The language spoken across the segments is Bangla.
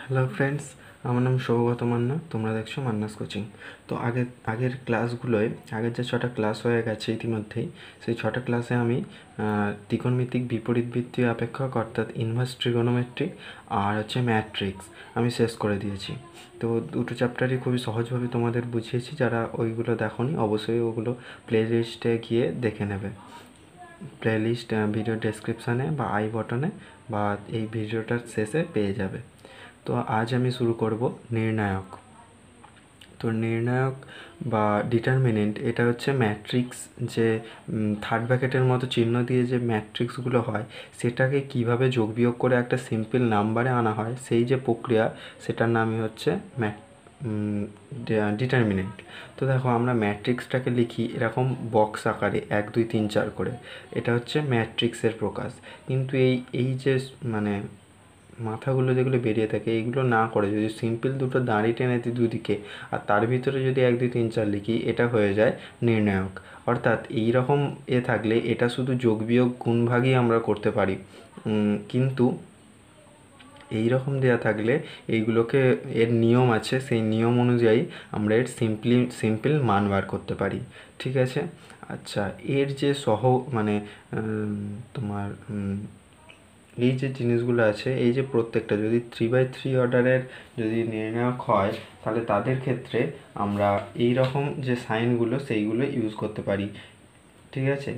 হ্যালো ফ্রেন্ডস, আমার নাম সৌগত মান্না। তোমরা দেখছো মান্নাস কোচিং। তো আগের ক্লাসগুলোয় আগের যে 6টা ক্লাস হয়ে গেছে ইতিমধ্যেই, সেই 6টা ক্লাসে আমি ত্রিকোণমিতিক বিপরীতবৃত্তীয় অপেক্ষক অর্থাৎ ইনভার্স ট্রিগোনোমেট্রি আর হচ্ছে ম্যাট্রিক্স আমি শেষ করে দিয়েছি। তো দুটো চ্যাপ্টারই খুবই সহজভাবে তোমাদের বুঝিয়েছি। যারা ওইগুলো দেখোনি অবশ্যই ওগুলো প্লে লিস্টে গিয়ে দেখে নেবে। প্লেলিস্ট ভিডিও ডেসক্রিপশানে বা আই বটনে বা এই ভিডিওটার শেষে পেয়ে যাবে। তো আজ আমি শুরু করব নির্ণায়ক। তো নির্ণায়ক বা ডিটারমিনেন্ট এটা হচ্ছে ম্যাট্রিক্স, যে থার্ড ব্র্যাকেটের মতো চিহ্ন দিয়ে যে ম্যাট্রিক্সগুলো হয় সেটাকে কিভাবে যোগ বিয়োগ করে একটা সিম্পল নাম্বারে আনা হয়, সেই যে প্রক্রিয়া সেটার নামই হচ্ছে ডিটারমিনেন্ট। তো দেখো, আমরা ম্যাট্রিক্সটাকে লিখি এরকম বক্স আকারে 1 2 3 4 করে। এটা হচ্ছে ম্যাট্রিক্সের প্রকাশ। কিন্তু এই যে মানে মাথাগুলো যেগুলো বেরিয়ে থাকে এইগুলো না করে যদি সিম্পল দুটো দাঁড়ি টেনে দিই দুদিকে আর তার ভিতরে যদি 1 2 3 4 লিখি, এটা হয়ে যায় নির্ণায়ক। অর্থাৎ এই রকম থাকলে এটা শুধু যোগ বিয়োগ গুণ ভাগই আমরা করতে পারি, কিন্তু এই রকম দেওয়া থাকলে এইগুলোকে এর নিয়ম আছে, সেই নিয়ম অনুযায়ী আমরা এর সিম্পল মান বার করতে পারি। ঠিক আছে। আচ্ছা, এর যে মানে তোমার এই যে জিনিসগুলো আছে, এই যে প্রত্যেকটা যদি 3/3 অর্ডারের যদি নির্ণায়ক হয়, তাহলে তাদের ক্ষেত্রে আমরা এই রকম যে সাইনগুলো সেইগুলো ইউজ করতে পারি। ঠিক আছে।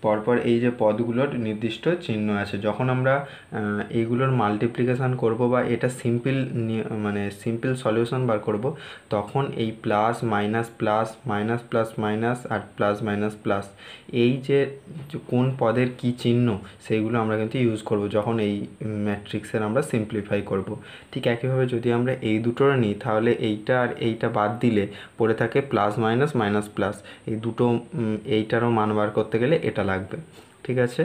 পরপর এই যে পদগুলোর নির্দিষ্ট চিহ্ন আছে, যখন আমরা এইগুলোর মাল্টিপ্লিকেশান করব বা এটা মানে সিম্পল সলিউশন বার করব, তখন এই plus minus plus minus plus minus আর প্লাস মাইনাস প্লাস, এই যে কোন পদের কি চিহ্ন সেইগুলো আমরা কিন্তু ইউজ করব যখন এই ম্যাট্রিক্সের আমরা সিম্পলিফাই করব। ঠিক একইভাবে যদি আমরা এই দুটোর নিই, তাহলে এইটা আর এইটা বাদ দিলে পড়ে থাকে প্লাস মাইনাস মাইনাস প্লাস। এই দুটো এইটারও মান বার করতে গেলে এটা লাগবে। ঠিক আছে।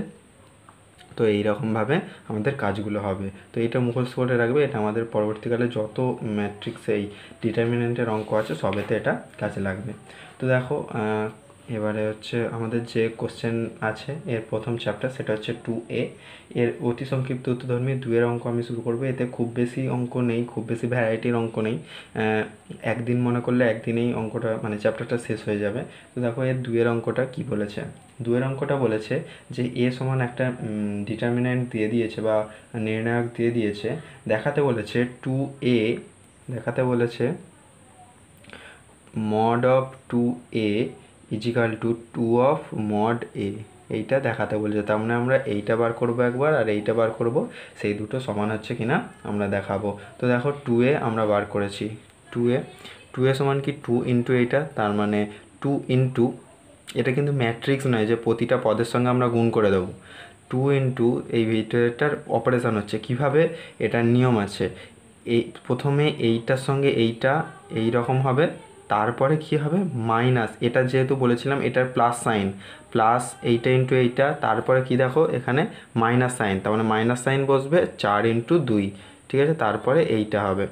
তো এইরকমভাবে আমাদের কাজগুলো হবে। তো এটা মুখস্থ করে রাখবে, এটা আমাদের পরবর্তীকালে যত ম্যাট্রিক্স এই ডিটারমিনেন্টের অঙ্ক আছে সবেতে এটা কাজে লাগবে। তো দেখো, এবারে হচ্ছে আমাদের যে কোশ্চেন আছে এর প্রথম চ্যাপ্টার, সেটা হচ্ছে 2A। এর অতি সংক্ষিপ্ত উত্তরধর্মী 2-এর অঙ্ক আমি শুরু করবো। এতে খুব বেশি অঙ্ক নেই, খুব বেশি ভ্যারাইটির অঙ্ক নেই। একদিন মনে করলে একদিনেই অঙ্কটা মানে চ্যাপ্টারটা শেষ হয়ে যাবে। তো দেখো, এর 2-এর অঙ্কটা কি বলেছে। 2-এর অঙ্কটা বলেছে যে এ সমান একটা ডিটারমিনেন্ট দিয়ে দিয়েছে বা নির্ণায়ক দিয়ে দিয়েছে। দেখাতে বলেছে 2A, দেখাতে বলেছে mod of 2A equal to 2 of mod A। এইটা দেখাতে বলেছে। তার মানে আমরা এইটা বার করবো একবার আর এইটা বার করব, সেই দুটো সমান হচ্ছে কিনা আমরা দেখাবো। তো দেখো 2A আমরা বার করেছি। 2A সমান কি 2 ইন্টু এইটা, তার মানে 2 ইন্টু, এটা কিন্তু ম্যাট্রিক্স নয় যে প্রতিটা পদের সঙ্গে আমরা গুণ করে দেবো। 2 ইন্টু এই ভিতরেটার অপারেশান হচ্ছে কিভাবে, এটার নিয়ম আছে। এই প্রথমে এইটার সঙ্গে এইটা এই রকম হবে, তারপরে কি হবে মাইনাস, এটা যেহেতু বলেছিলাম এটার প্লাস সাইন, প্লাস এইটা ইন্টু এইটা, তারপরে কি দেখো এখানে মাইনাস সাইন, তার মানে মাইনাস সাইন বসবে 4 ইন্টু 2। ঠিক আছে। তারপরে এইটা হবে।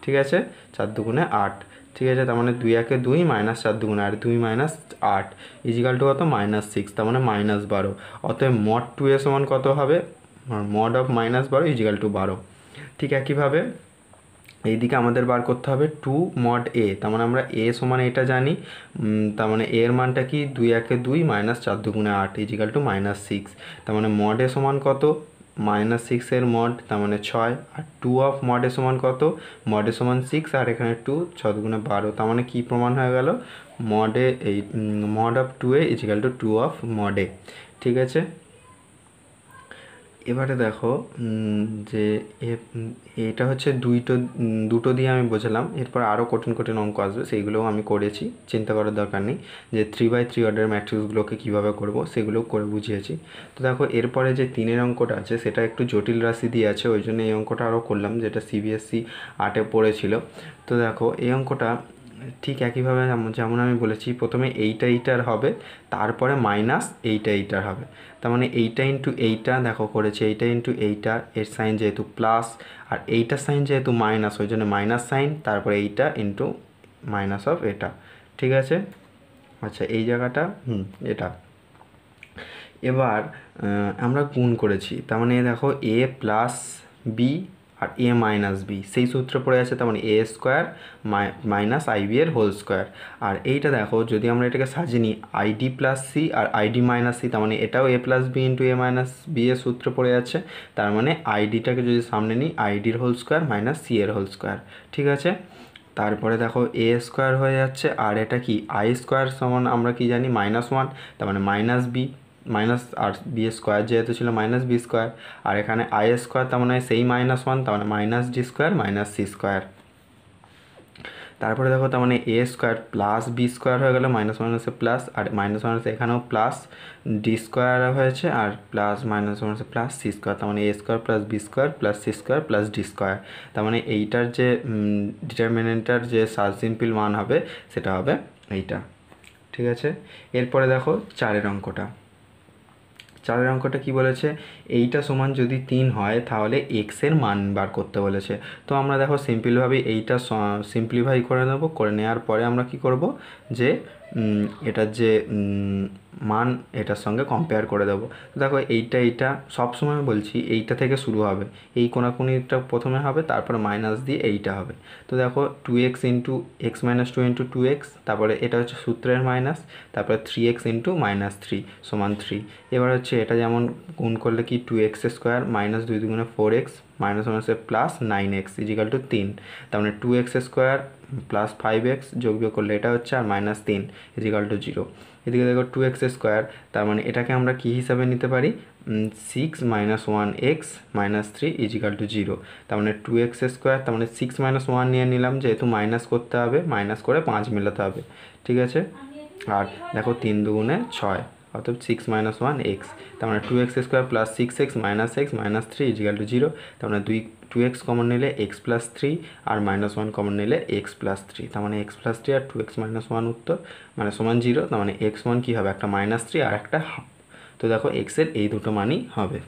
ঠিক আছে। 4 দুগুণে 8। ঠিক আছে। তার মানে 2 1 2 মাইনাস 4 দুগুণে 8, 2 মাইনাস 8 ইজিক্যাল টু কত -6, তার মানে -12। অতএব মড 2A সমান কত হবে, মড অফ -12 ইজিক্যাল টু 12। ঠিক একইভাবে এইদিকে আমাদের বার করতে হবে 2 mod A, তার মানে আমরা A সমান এটা জানি, তার মানে A এর মানটা কি 2 1 2 মাইনাস 4 দুগুণে 8 ইজিক্যাল টু -6। তার মানে mod A সমান কত, -6 এর মড, তার মানে 6। আর 2 অফ mod A সমান কত, mod A সমান 6 আর এখানে 2, 6 দুগুণে 12। তার মানে কি প্রমাণ হয়ে গেল, mod A এই mod of 2A equal to 2 of mod A। ঠিক আছে। এবারে দেখো যে এটা হচ্ছে দুটো দিয়ে আমি বোঝালাম। এরপর আরও কঠিন কঠিন অঙ্ক আসবে, সেইগুলোও আমি করেছি, চিন্তা করার দরকার নেই। যে 3/3 অর্ডার ম্যাট্রিক্সগুলোকে কীভাবে করব সেগুলোও করে বুঝিয়েছি। তো দেখো, এরপরে যে 3-এর অঙ্কটা আছে সেটা একটু জটিল রাশি দিয়ে আছে, ওই জন্য এই অঙ্কটা আরও করলাম, যেটা CBSE 8-এ পড়েছিল। তো দেখো, এই অঙ্কটা ঠিক একইভাবে যেমন আমি বলেছি, প্রথমে এইটার হবে, তারপরে মাইনাস এইটার হবে। তার মানে এইটা ইন্টু এইটা দেখো করেছে, এইটা ইন্টু এইটা, এর সাইন যেহেতু প্লাস আর এইটার সাইন যেহেতু মাইনাস, ওই জন্য মাইনাস সাইন, তারপরে এইটা ইন্টু মাইনাস অফ এটা। ঠিক আছে। আচ্ছা, এই জায়গাটা এটা এবার আমরা গুণ করেছি, তার মানে দেখো A প্লাস B আর এ মাইনাস বি সেই সূত্র পড়ে আছে, তার মানে এ স্কোয়ার মাইনাস আইবি এর হোল স্কোয়ার। আর এইটা দেখো যদি আমরা এটাকে সাজিয়ে নিই আইডি প্লাস সি আর আইডি মাইনাস সি, তার মানে এটাও A plus B into A minus B এর সূত্র পড়ে আছে, তার মানে আইডিটাকে যদি সামনে নিই আইডির হোল স্কোয়ার মাইনাস সি এর হোল স্কোয়ার। ঠিক আছে, তারপরে দেখো এ স্কোয়ার হয়ে যাচ্ছে, আর এটা কি আই স্কোয়ার সমান আমরা কি জানি -1, তার মানে মাইনাস বি মাইনাস আর বি স্কোয়ার যেহেতু ছিল মাইনাস বি স্কোয়ার, আর এখানে আই স্কোয়ার তার মানে সেই -1, তার মানে minus D square minus C square. তারপরে দেখো তার মানে A square plus B square হয়ে গেল, মাইনাস মাইনাসে প্লাস, আর মাইনাস মাইনাসে এখানেও প্লাস ডি স্কোয়ার হয়েছে, আর প্লাস মাইনাস মাইনাসে প্লাস সি স্কোয়ার, তার মানে A square plus B square plus C square plus D square. তার মানে এইটার যে ডিটারমিনেন্টার যে সিম্পল মান হবে সেটা হবে এইটা। ঠিক আছে, এরপরে দেখো 4 অঙ্কটা। 4 অঙ্কটা কি বলেছে, এইটা সমান যদি 3 হয় তাহলে এক্সের মান বার করতে বলেছে। তো আমরা দেখো সিম্পলভাবে এইটা সিম্পলিফাই করে নেব, করে নেওয়ার পরে আমরা কি করব যে এটার যে মান এটার সঙ্গে কম্পেয়ার করে দেবো। তো দেখো এইটা সবসময় বলছি এইটা থেকে শুরু হবে, এই কোনাকুনিটা প্রথমে হবে, তারপরে মাইনাস দিয়ে এইটা হবে। তো দেখো 2x into x minus 2 into 2x, তারপরে এটা হচ্ছে সূত্রের মাইনাস, তারপরে 3x ইন্টু -3 সমান 3। এবার হচ্ছে এটা যেমন গুণ করলে কি 2x স্কোয়ার মাইনাস 2 দুগুণে 4x মাইনাস মাইনাসে প্লাস 9x ইজিক্যাল টু 3, তার মানে 2x স্কোয়ার প্লাস 5x যোগ বিয়োগ করলে এটা হচ্ছে আর -3 ইজিক্যাল টু 0। এদিকে দেখো 2x স্কোয়ার, তার মানে এটাকে আমরা কি হিসাবে নিতে পারি 6 - 1x - 3 ইজিক্যাল টু 0, তার মানে 2x স্কোয়ার, তার মানে 6 - 1 নিয়ে নিলাম যেহেতু মাইনাস করতে হবে, মাইনাস করে 5 মেলাতে হবে। ঠিক আছে, আর দেখো 3 দুগুণে 6 অর্থাৎ 6 - 1x, তার মানে 2x square plus 6x - x -3 equal to 0, তার মানে 2x কমন নিলে x প্লাস 3 আর -1 কমন নিলে x প্লাস 3, তার মানে x প্লাস 3 আর 2x - 1 উত্তর মানে সমান 0, তার মানে x1 কী হবে একটা -3 আর একটা হাফ। তো দেখো x এর এই দুটো মানই হবে।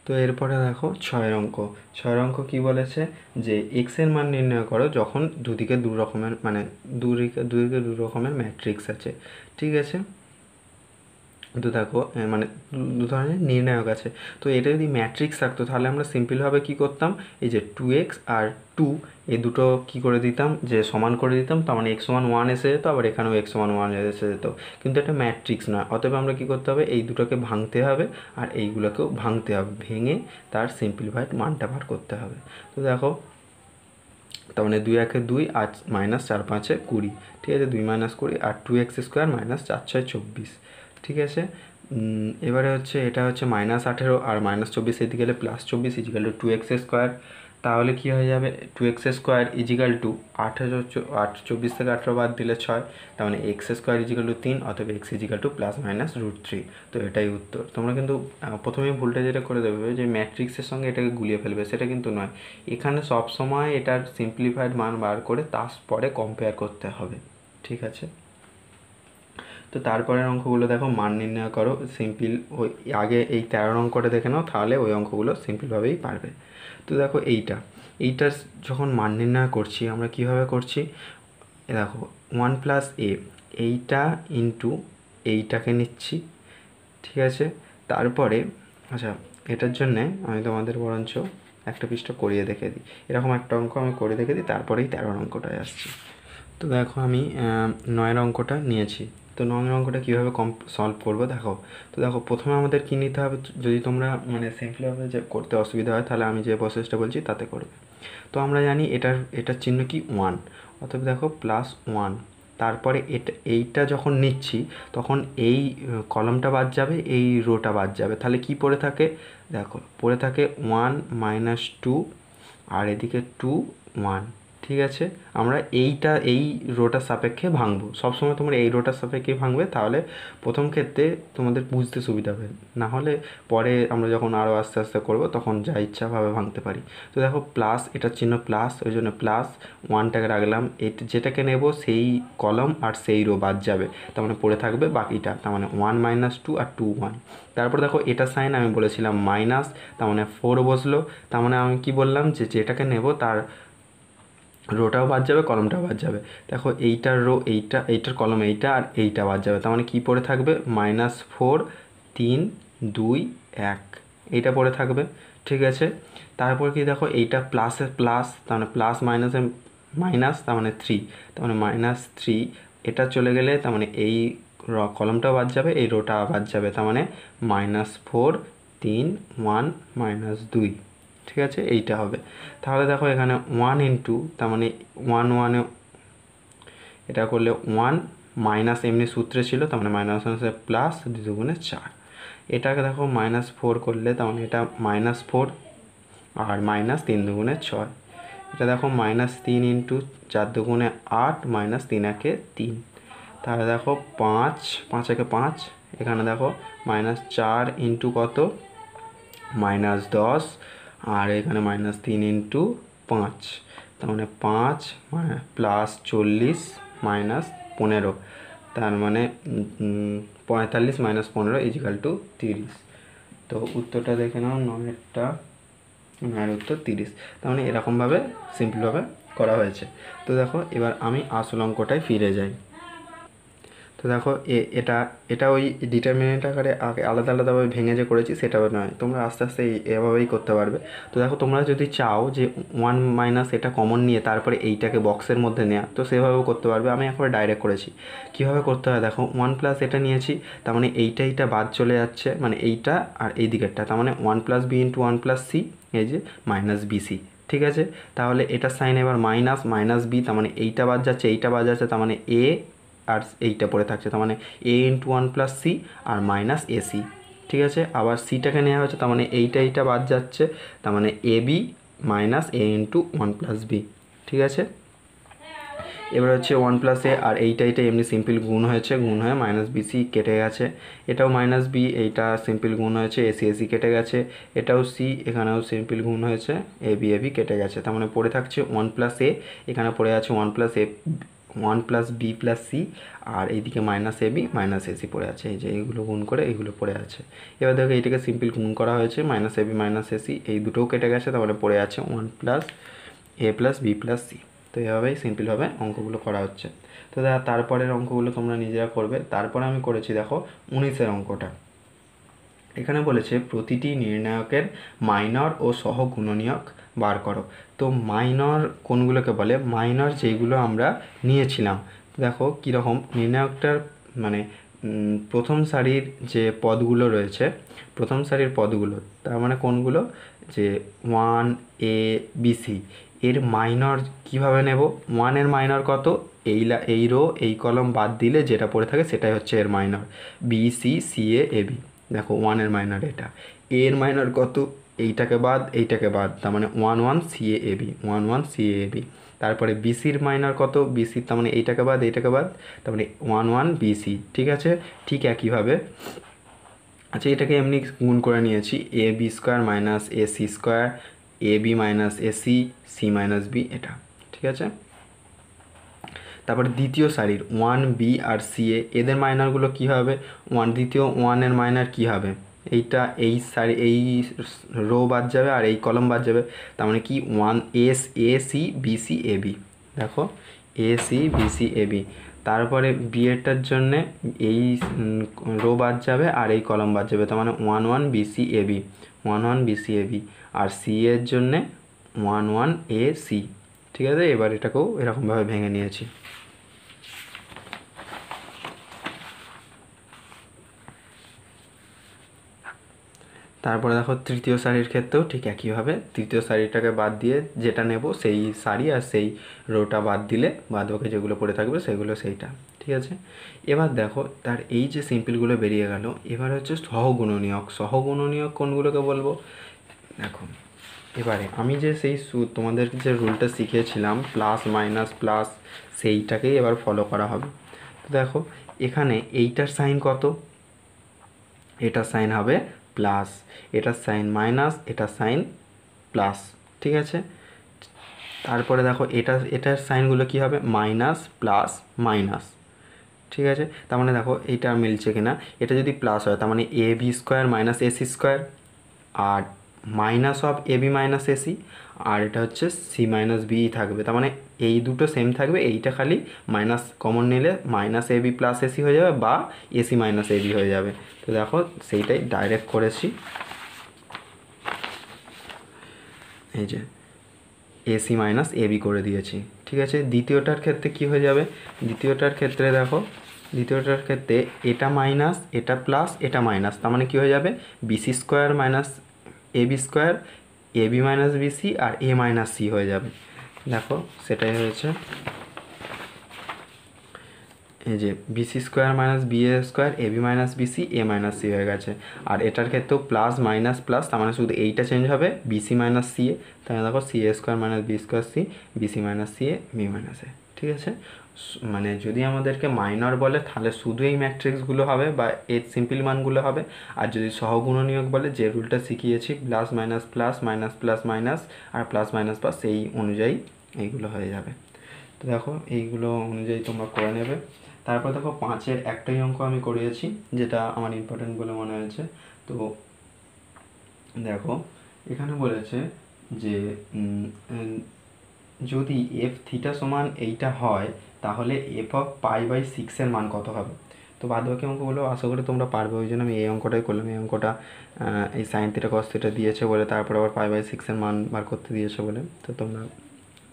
তো এরপরে দেখো 6 অঙ্ক। 6 অঙ্ক কী বলেছে যে x এর মান নির্ণয় করো যখন দুদিকে দু রকমের মানে দুদিকে দু রকমের ম্যাট্রিক্স আছে। ঠিক আছে, তো দেখো মানে দু ধরনের নির্ণায়ক আছে। তো এটা যদি ম্যাট্রিক্স থাকতো তাহলে আমরা সিম্পলভাবে কী করতাম, এই যে 2x আর 2 এই দুটো কী করে দিতাম যে সমান করে দিতাম, তার মানে x1 এসে যেত, আবার এখানেও x1 এসে যেত, কিন্তু এটা ম্যাট্রিক্স নয়। অতএব আমরা কী করতে হবে, এই দুটোকে ভাঙতে হবে আর এইগুলোকেও ভাঙতে হবে, ভেঙে তার সিম্পলিফাইড মানটা বার করতে হবে। তো দেখো তার মানে 2 1 2 আর -4 5 20, ঠিক আছে, 2 - 20 আর 2x স্কোয়ার -4 6 24। ঠিক আছে, এবারে হচ্ছে এটা হচ্ছে -18 আর -24 এদিকে গেলে +24 ইজিক্যাল টু 2x স্কোয়ার, তাহলে কী হয়ে যাবে 2x স্কোয়ার ইজিক্যাল টু 18 24 থেকে 18 বাদ দিলে 6, তার মানে x স্কোয়ার ইজিক্যাল টু 3, অথবা x ইজিক্যাল টু ±√3। তো এটাই উত্তর। তোমরা কিন্তু প্রথমেই ভুলটা যেটা করে দেবে যে ম্যাট্রিক্সের সঙ্গে এটাকে গুলিয়ে ফেলবে, সেটা কিন্তু নয়। এখানে সবসময় এটার সিম্পলিফাইড মান বার করে তারপরে কম্পেয়ার করতে হবে। ঠিক আছে, তো তারপরের অঙ্কগুলো দেখো মান নির্ণয় করো সিম্পল, ওই আগে এই 13 অঙ্কটা দেখে নাও, তাহলে ওই অঙ্কগুলো সিম্পলভাবেই পারবে। তো দেখো এইটার যখন মান নির্ণয় করছি আমরা কীভাবে করছি, দেখো 1 + a এইটা ইন্টু এইটাকে নিচ্ছি। ঠিক আছে, তারপরে আচ্ছা এটার জন্যে আমি তোমাদের বরঞ্চ একটা পৃষ্ঠা করিয়ে দেখে দিই, এরকম একটা অঙ্ক আমি করে দেখে দিই, তারপরেই 13 অঙ্কটায় আসছি। তো দেখো আমি 9 অঙ্কটা নিয়েছি। তো 9 অঙ্কটা কীভাবে সলভ করবো দেখো। তো দেখো প্রথমে আমাদের কী নিতে হবে, যদি তোমরা মানে সিম্পলভাবে যে করতে অসুবিধা হয় তাহলে আমি যে প্রসেসটা বলছি তাতে করবে। তো আমরা জানি এটার চিহ্ন কি 1, অতএব দেখো +1, তারপরে এইটা যখন নিচ্ছি তখন এই কলমটা বাদ যাবে, এই রোটা বাদ যাবে, তাহলে কি পড়ে থাকে দেখো পড়ে থাকে 1 - 2 আর এদিকে 2 1। ঠিক আছে, আমরা এই রোটার সাপেক্ষে ভাঙবো, সবসময় তোমরা এই রোটার সাপেক্ষে ভাঙবে, তাহলে প্রথম ক্ষেত্রে তোমাদের বুঝতে সুবিধা হবে, না হলে পরে আমরা যখন আরও আস্তে আস্তে করবো তখন যা ইচ্ছাভাবে ভাঙতে পারি। তো দেখো প্লাস, এটার চিহ্ন প্লাস, ওই জন্য +1টাকে রাখলাম, যেটাকে নেব সেই কলম আর সেই রো বাদ যাবে, তার মানে পড়ে থাকবে বাকিটা, তার মানে 1 - 2 আর 2 1। তারপর দেখো এটা সাইন আমি বলেছিলাম মাইনাস, তার মানে 4 বসলো, তার মানে আমি কি বললাম যে যেটাকে নেব তার রোটাও বাদ যাবে, কলমটাও বাদ যাবে। দেখো এইটার রো এইটার কলম এইটা আর এইটা বাদ যাবে, তার মানে কী পড়ে থাকবে -4 3 2 1 এইটা পড়ে থাকবে। ঠিক আছে। তারপর কি দেখো এইটা প্লাসে প্লাস, তার মানে প্লাস মাইনাসে মাইনাস, তার মানে 3, তার মানে -3, এটা চলে গেলে তার মানে এই কলমটা বাদ যাবে, এই রোটা বাদ যাবে, তার মানে -4 3 1 -2, ঠিক আছে, এইটা হবে। তাহলে দেখো এখানে 1 ইন্টু, তার মানে 1 1 এটা করলে 1 মাইনাস এমনি সূত্রে ছিল, তার মানে -1 প্লাস 2 দুগুণে 4, এটাকে দেখো -4 করলে তার মানে এটা -4 আর -3 দুগুণে 6, এটা দেখো -3 ইন্টু 4 দুগুণে 8 -3 একে 3, তাহলে দেখো 5 5 একে 5, এখানে দেখো -4 ইন্টু কত -10, আর এখানে -3 ইন্টু 5, তার মানে 5 প্লাস 40 -15, তার মানে 45 -15 = 30। তো উত্তরটা দেখে নাও, 9-টা 9-এর উত্তর 30। তার মানে এরকমভাবে সিম্পলভাবে করা হয়েছে। তো দেখো এবার আমি আসল অঙ্কটায় ফিরে যাই। তো দেখো এটা এটা ওই ডিটারমিনেন্ট আকারে আলাদা আলাদাভাবে ভেঙে যে করেছি সেটা নয়, তোমরা আস্তে আস্তে এভাবেই করতে পারবে। তো দেখো তোমরা যদি চাও যে 1 মাইনাস এটা কমন নিয়ে তারপরে এইটাকে বক্সের মধ্যে নেওয়া, তো সেভাবেও করতে পারবে। আমি একবারে ডাইরেক্ট করেছি। কীভাবে করতে হয় দেখো, 1 প্লাস এটা নিয়েছি, তার মানে এইটা বাদ চলে যাচ্ছে, মানে এইটা আর এই দিকেরটা, তার মানে 1 plus B into 1 plus C, এই যে -BC, ঠিক আছে। তাহলে এটার সাইন এবার -বি, তার মানে এইটা বাদ যাচ্ছে, এইটা বাদ যাচ্ছে, তার মানে এ আর এইটা পড়ে থাকছে, তার মানে a ইন্টু 1 প্লাস সি আর -AC, ঠিক আছে। আবার সিটাকে নেওয়া হচ্ছে, তার মানে এইটা বাদ যাচ্ছে, তার মানে AB -a into 1 plus B, ঠিক আছে। এবার হচ্ছে 1 প্লাস এ আর এইটা এমনি সিম্পল গুণ হয়েছে, গুণ হয়ে -BC কেটে গেছে, এটাও -b, এইটা সিম্পল গুণ হয়েছে, AC কেটে গেছে, এটাও সি, এখানেও সিম্পল গুণ হয়েছে, AB কেটে গেছে, তার মানে পড়ে থাকছে 1 প্লাস এ, এখানে পড়ে আছে 1 প্লাস বি প্লাস সি, আর এইদিকে -AB -AC পড়ে আছে, এই যে এইগুলো গুণ করে এইগুলো পড়ে আছে। এবার দেখো এইটাকে সিম্পল গুণ করা হয়েছে, -AB -AC, এই দুটোও কেটে গেছে, তারপরে পড়ে আছে 1 প্লাস এ প্লাস বি প্লাস সি। তো এভাবেই সিম্পলভাবে অঙ্কগুলো করা হচ্ছে। তো তারপরের অঙ্কগুলো তোমরা নিজেরা করবে। তারপরে আমি করেছি দেখো 19-এর অঙ্কটা। এখানে বলেছে প্রতিটি নির্ণায়কের মাইনর ও সহগুণনীয়ক বার করো। তো মাইনর কোনগুলোকে বলে, মাইনর যেইগুলো আমরা নিয়েছিলাম, দেখো কীরকম নির্ণায়কটার মানে প্রথম সারির যে পদগুলো রয়েছে, প্রথম সারির পদগুলো, তার মানে কোনগুলো, যে 1 A B C, এর মাইনর কিভাবে নেব, 1-এর মাইনর কত, এই রো এই কলম বাদ দিলে যেটা পড়ে থাকে সেটাই হচ্ছে এর মাইনর, BC CA AB। দেখো 1-এর মাইনর এটা, এর মাইনর কত, এইটাকে বাদ, তার মানে 1 1 CA AB, 1 1 CA AB। তারপরে BCর মাইনর কত, BC তার মানে এইটাকে বাদ, তার মানে 1 1 BC, ঠিক আছে। ঠিক একইভাবে আচ্ছা এটাকে এমনি গুণ করে নিয়েছি, AB square minus AC square, AB minus AC, C minus B, এটা ঠিক আছে। তারপরে দ্বিতীয় সারির 1B আর CA, এদের মাইনারগুলো কী হবে, দ্বিতীয় 1-এর মাইনার কী হবে, এইটা এই সারি এই রো বাদ যাবে আর এই কলম বাদ যাবে, তার মানে কি 1 AC BC AB, দেখো AC BC AB। তারপরে বি এরটার জন্যে এই রো বাদ যাবে আর এই কলম বাদ যাবে, তার মানে 1 1 BC AB, 1 1 BC AB। আর সি এর জন্যে 1 1 AC, ঠিক আছে। এবার এটাকেও এরকমভাবে ভেঙে নিয়েছি। তারপরে দেখো তৃতীয় সারির ক্ষেত্রেও ঠিক একইভাবে তৃতীয় সারিটাকে বাদ দিয়ে যেটা নেব সেই সারি আর সেই রোটা বাদ দিলে বাদ বাকি যেগুলো পড়ে থাকবে সেগুলো সেইটা, ঠিক আছে। এবার দেখো তার এই যে সিম্পলগুলো বেরিয়ে গেল, এবার হচ্ছে সহগুণনীয়ক কোনগুলোকে বলবো, দেখো এবারে আমি যে সেই তোমাদের যে রুলটা শিখিয়েছিলাম প্লাস মাইনাস প্লাস, সেইটাকেই এবার ফলো করা হবে। তো দেখো এখানে এইটার সাইন কত, এটার সাইন হবে প্লাস, এটার সাইন মাইনাস, এটার সাইন প্লাস, ঠিক আছে। তারপরে দেখো এটার সাইনগুলো কি হবে, মাইনাস প্লাস মাইনাস, ঠিক আছে। তার মানে দেখো এইটা মিলছে কিনা, এটা যদি প্লাস হয় তার মানে AB square minus AC square, আর minus of AB minus AC, আর এটা হচ্ছে C মাইনাস B থাকবে, তার মানে এই দুটো সেম থাকবে, এইটা খালি মাইনাস কমন নিলে -AB প্লাস AC হয়ে যাবে বা AC মাইনাস AB হয়ে যাবে। তো দেখো সেইটাই ডাইরেক্ট করেছি। এই যে এসি মাইনাস এবি করে দিয়েছি, ঠিক আছে। দ্বিতীয়টার ক্ষেত্রে কি হয়ে যাবে, দ্বিতীয়টার ক্ষেত্রে দেখো, দ্বিতীয়টার ক্ষেত্রে এটা মাইনাস এটা প্লাস এটা মাইনাস, তার মানে কী হয়ে যাবে BC square minus AB square, AB minus BC আর এ মাইনাস সি হয়ে যাবে। দেখো সেটাই হয়েছে, এই যে BC square minus B A square AB minus BC A minus C হয়ে গেছে। আর এটার ক্ষেত্রেও প্লাস মাইনাস প্লাস, তার মানে শুধু এইটা চেঞ্জ হবে বিসি মাইনাস সি এ, তাহলে দেখো C A square minus B square C, BC minus C A B minus A, ঠিক আছে। মানে যদি আমাদেরকে মাইনর বলে তাহলে শুধু এই ম্যাট্রিক্সগুলো হবে বা এর সিম্পল মানগুলো হবে, আর যদি সহগুণনীয়ক বলে যে রুলটা শিখিয়েছি plus minus plus minus plus minus আর প্লাস মাইনাস প্লাস, সেই অনুযায়ী এইগুলো হয়ে যাবে। তো দেখো এইগুলো অনুযায়ী তোমরা করে নেবে। তারপর দেখো 5-এর একটাই অঙ্ক আমি করিয়েছি যেটা আমার ইম্পর্টেন্ট বলে মনে হয়েছে। তো দেখো এখানে বলেছে যে যদি এফ থিটা সমান এইটা হয় তাহলে এফ অফ পাই বাই 6-এর মান কত হবে। তো বাদবাকি অঙ্কগুলো আশা করি তোমরা পারবে, ওই জন্য আমি এই অঙ্কটাই করলাম। এই অঙ্কটা এই সাইন থিটা কস থিটা দিয়েছে বলে, তারপর আবার পাই বাই 6-এর মান বার করতে দিয়েছে বলে, তো তোমরা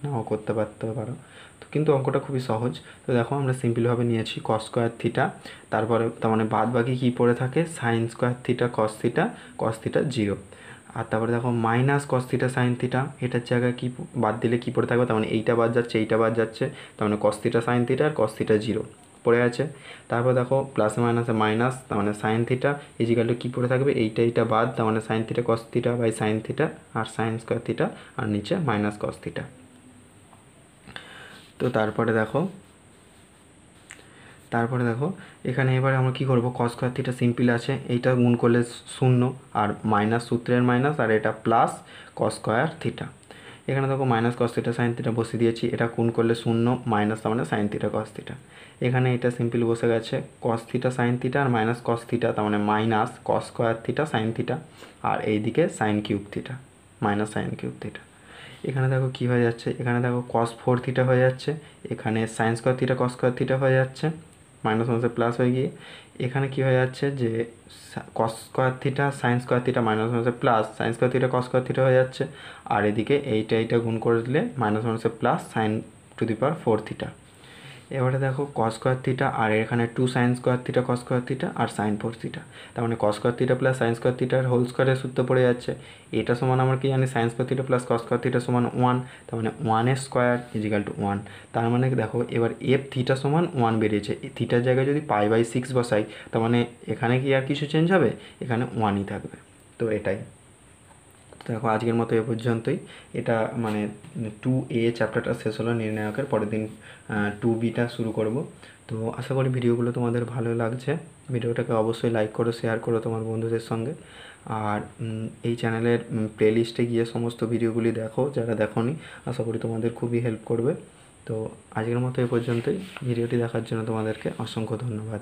নাও করতে পারতে পারো। তো কিন্তু অঙ্কটা খুবই সহজ। তো দেখো আমরা সিম্পলভাবে নিয়েছি কস স্কোয়ার থিটা, তারপরে তার মানে বাদ বাকি কী পড়ে থাকে sign square theta cos theta 0, আর তারপরে দেখো minus cos theta sine theta, এটার জায়গায় কি বাদ দিলে কী পড়ে থাকবে, তার মানে এইটা বাদ যাচ্ছে এইটা বাদ যাচ্ছে, তার মানে কস থিটা সাইন থিটা আর কস থিটা 0 পড়ে আছে। তারপর দেখো প্লাসে মাইনাসে মাইনাস, তার মানে সাইন থিটা ইজিক্যাল কী পড়ে থাকবে এইটা বাদ, তার মানে sine theta cos theta by sine theta আর সাইন স্কোয়ার থিটা আর নিচে মাইনাস কস থিটা। তো তারপরে দেখো এখানে এবারে আমরা কী করবো, কস স্কোয়ার থিটা সিম্পল আছে, এইটা গুণ করলে 0 আর মাইনাস সূত্রের মাইনাস আর এটা প্লাস কস স্কোয়ার থিটা। এখানে দেখো minus cos theta sine theta বসিয়ে দিয়েছি, এটা গুণ করলে 0 মাইনাস তার মানে সাইন থিটা কস থিটা। এখানে এটা সিম্পল বসে গেছে কস থিটা সাইন থিটা আর মাইনাস কস থিটা, তার মানে minus cos square theta sine theta আর এইদিকে sine cube theta minus sine cube theta. এখানে দেখো কী হয়ে যাচ্ছে, এখানে দেখো কস 4 থিটা হয়ে যাচ্ছে, এখানে sign square theta cos square theta হয়ে যাচ্ছে, মাইনাস মাইনাসে প্লাস হয়ে গিয়ে এখানে কী হয়ে যাচ্ছে যে cos square theta sine square theta minus মাইনাসে plus sine square theta cos square theta হয়ে যাচ্ছে, আর এদিকে এইটা গুণ করে দিলে মাইনাস মাইনাসে plus sine to the power 4 theta. এবারে দেখো কস স্কোয়ার থিটা আর এখানে 2 sine square theta cos square theta আর সাইন 4 থিটা, তার মানে cos square theta plus sine square থিটার হোল স্কোয়ারের সূত্র পড়ে যাচ্ছে। এটা সমান আমরা কি জানি sine square theta plus cos square theta সমান 1, তার মানে 1 স্কোয়ার ইজিক্যাল টু 1। তার মানে দেখো এবার এফ থিটা সমান 1 বেরিয়েছে, থিটার জায়গায় যদি পাই বাই 6 বসাই তার মানে এখানে কি আর কিছু চেঞ্জ হবে, এখানে 1ই থাকবে। তো এটাই, তো দেখো আজকের মতো এ পর্যন্তই। এটা মানে 2A চ্যাপ্টারটা শেষ হলো নির্ণায়কের, পরের দিন 2Bটা শুরু করব। তো আশা করি ভিডিওগুলো তোমাদের ভালো লাগছে। ভিডিওটাকে অবশ্যই লাইক করো, শেয়ার করো তোমার বন্ধুদের সঙ্গে, আর এই চ্যানেলের প্লেলিস্টে গিয়ে সমস্ত ভিডিওগুলি দেখো যারা দেখোনি, আশা করি তোমাদের খুবই হেল্প করবে। তো আজকের মতো এ পর্যন্তই, ভিডিওটি দেখার জন্য তোমাদেরকে অসংখ্য ধন্যবাদ।